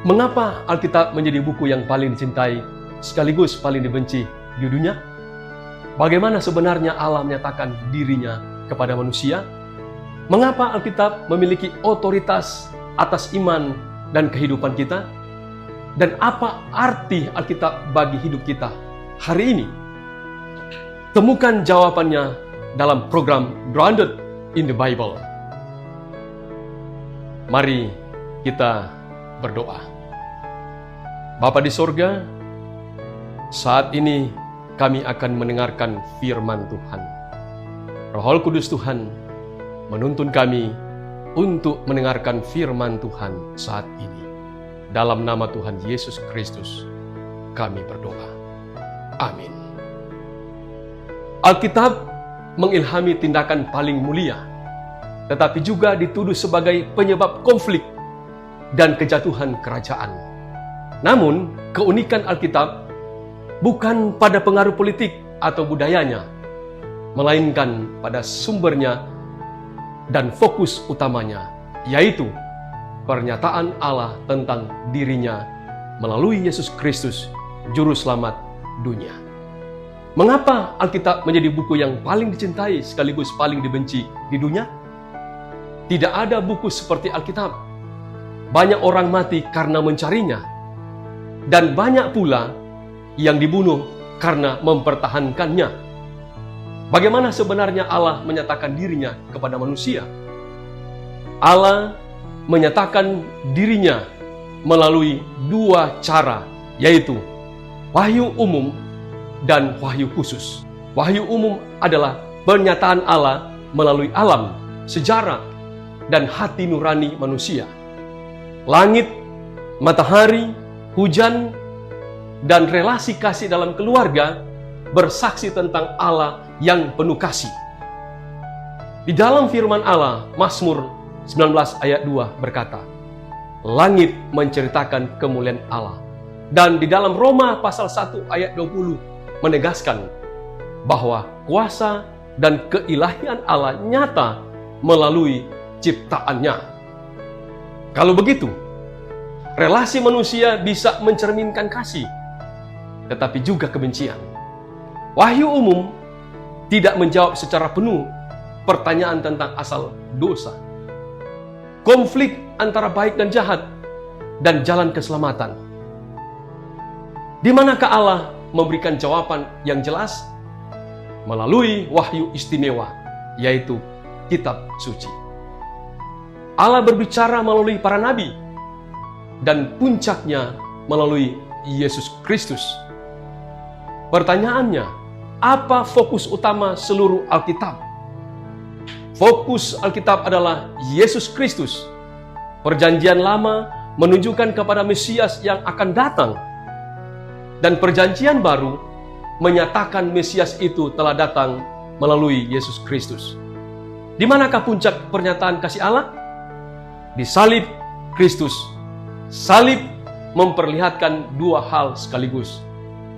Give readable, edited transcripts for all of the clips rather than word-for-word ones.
Mengapa Alkitab menjadi buku yang paling dicintai sekaligus paling dibenci di dunia? Bagaimana sebenarnya Allah menyatakan dirinya kepada manusia? Mengapa Alkitab memiliki otoritas atas iman dan kehidupan kita? Dan apa arti Alkitab bagi hidup kita hari ini? Temukan jawabannya dalam program Grounded in the Bible. Mari kita berdoa. Bapa di sorga, saat ini kami akan mendengarkan firman Tuhan. Roh Kudus Tuhan menuntun kami untuk mendengarkan firman Tuhan saat ini. Dalam nama Tuhan Yesus Kristus, kami berdoa. Amin. Alkitab mengilhami tindakan paling mulia, tetapi juga dituduh sebagai penyebab konflik dan kejatuhan kerajaan. Namun, keunikan Alkitab bukan pada pengaruh politik atau budayanya, melainkan pada sumbernya dan fokus utamanya, yaitu pernyataan Allah tentang dirinya melalui Yesus Kristus, Juru Selamat dunia. Mengapa Alkitab menjadi buku yang paling dicintai sekaligus paling dibenci di dunia? Tidak ada buku seperti Alkitab. Banyak orang mati karena mencarinya, dan banyak pula yang dibunuh karena mempertahankannya. Bagaimana sebenarnya Allah menyatakan dirinya kepada manusia? Allah menyatakan dirinya melalui dua cara, yaitu wahyu umum dan wahyu khusus. Wahyu umum adalah pernyataan Allah melalui alam, sejarah, dan hati nurani manusia. Langit, matahari, hujan, dan relasi kasih dalam keluarga bersaksi tentang Allah yang penuh kasih. Di dalam firman Allah, Mazmur 19 ayat 2 berkata, langit menceritakan kemuliaan Allah. Dan di dalam Roma pasal 1 ayat 20 menegaskan bahwa kuasa dan keilahian Allah nyata melalui ciptaannya. Kalau begitu, relasi manusia bisa mencerminkan kasih, tetapi juga kebencian. Wahyu umum tidak menjawab secara penuh pertanyaan tentang asal dosa, konflik antara baik dan jahat, dan jalan keselamatan. Di manakah Allah memberikan jawaban yang jelas? Melalui wahyu istimewa, yaitu kitab suci. Allah berbicara melalui para nabi, dan puncaknya melalui Yesus Kristus. Pertanyaannya, apa fokus utama seluruh Alkitab? Fokus Alkitab adalah Yesus Kristus. Perjanjian Lama menunjukkan kepada Mesias yang akan datang, dan Perjanjian Baru menyatakan Mesias itu telah datang melalui Yesus Kristus. Di manakah puncak pernyataan kasih Allah? Di salib Kristus. Salib memperlihatkan dua hal sekaligus.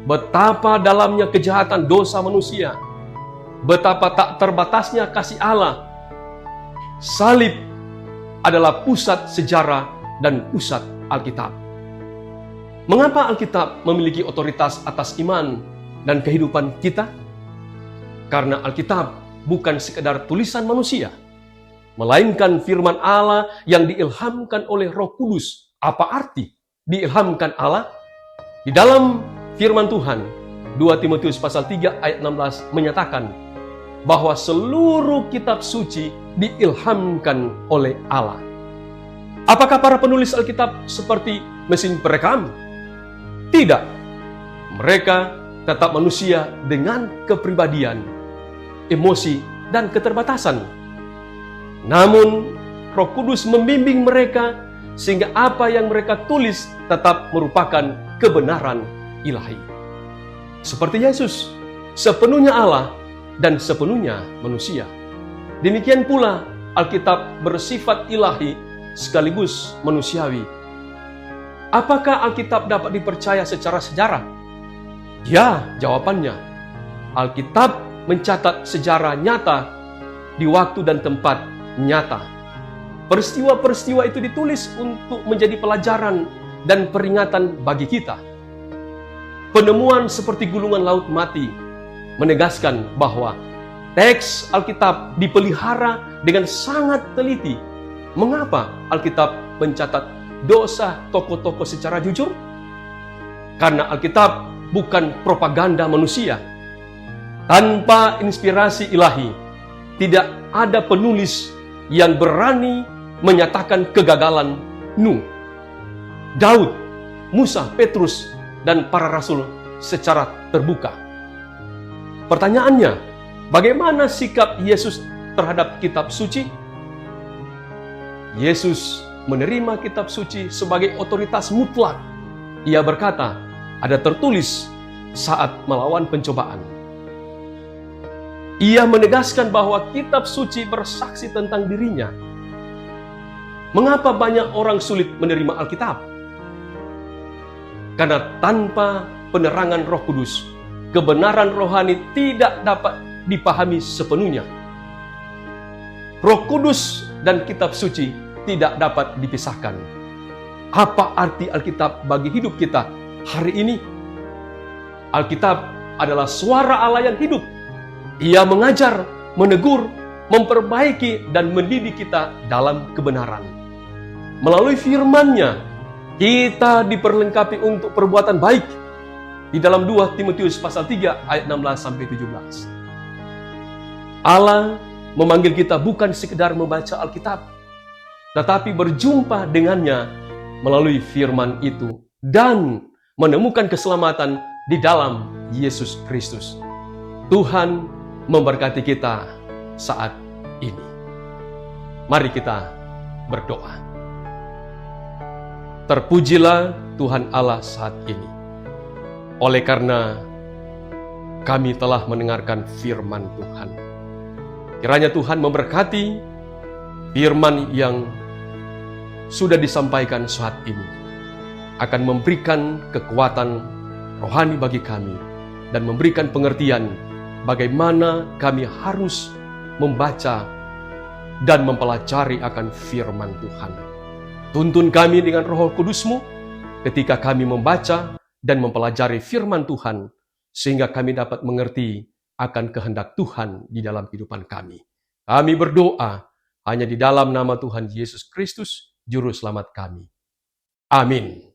Betapa dalamnya kejahatan dosa manusia, betapa tak terbatasnya kasih Allah. Salib adalah pusat sejarah dan pusat Alkitab. Mengapa Alkitab memiliki otoritas atas iman dan kehidupan kita? Karena Alkitab bukan sekedar tulisan manusia, melainkan firman Allah yang diilhamkan oleh Roh Kudus. Apa arti diilhamkan Allah? Di dalam firman Tuhan, 2 Timotius pasal 3 ayat 16 menyatakan bahwa seluruh kitab suci diilhamkan oleh Allah. Apakah para penulis Alkitab seperti mesin perekam? Tidak. Mereka tetap manusia dengan kepribadian, emosi, dan keterbatasan. Namun, Roh Kudus membimbing mereka sehingga apa yang mereka tulis tetap merupakan kebenaran ilahi. Seperti Yesus, sepenuhnya Allah dan sepenuhnya manusia. Demikian pula Alkitab bersifat ilahi sekaligus manusiawi. Apakah Alkitab dapat dipercaya secara sejarah? Ya, jawabannya. Alkitab mencatat sejarah nyata di waktu dan tempat nyata. Peristiwa-peristiwa itu ditulis untuk menjadi pelajaran dan peringatan bagi kita. Penemuan seperti gulungan laut mati menegaskan bahwa teks Alkitab dipelihara dengan sangat teliti. Mengapa Alkitab mencatat dosa tokoh-tokoh secara jujur? Karena Alkitab bukan propaganda manusia. Tanpa inspirasi ilahi, tidak ada penulis yang berani menyatakan kegagalan Nuh, Daud, Musa, Petrus, dan para rasul secara terbuka. Pertanyaannya, bagaimana sikap Yesus terhadap kitab suci? Yesus menerima kitab suci sebagai otoritas mutlak. Ia berkata, ada tertulis saat melawan pencobaan. Ia menegaskan bahwa kitab suci bersaksi tentang dirinya. Mengapa banyak orang sulit menerima Alkitab? Karena tanpa penerangan Roh Kudus, kebenaran rohani tidak dapat dipahami sepenuhnya. Roh Kudus dan kitab suci tidak dapat dipisahkan. Apa arti Alkitab bagi hidup kita hari ini? Alkitab adalah suara Allah yang hidup. Ia mengajar, menegur, memperbaiki, dan mendidik kita dalam kebenaran. Melalui firman-Nya, kita diperlengkapi untuk perbuatan baik. Di dalam 2 Timotius pasal 3 ayat 16-17. Allah memanggil kita bukan sekedar membaca Alkitab, tetapi berjumpa dengannya melalui firman itu dan menemukan keselamatan di dalam Yesus Kristus. Tuhan memberkati kita saat ini. Mari kita berdoa. Terpujilah Tuhan Allah saat ini. Oleh karena kami telah mendengarkan firman Tuhan. Kiranya Tuhan memberkati firman yang sudah disampaikan saat ini. Akan memberikan kekuatan rohani bagi kami dan memberikan pengertian bagaimana kami harus membaca dan mempelajari akan firman Tuhan. Tuntun kami dengan Roh Kudus-Mu ketika kami membaca dan mempelajari firman Tuhan, sehingga kami dapat mengerti akan kehendak Tuhan di dalam kehidupan kami. Kami berdoa hanya di dalam nama Tuhan Yesus Kristus, Juru Selamat kami. Amin.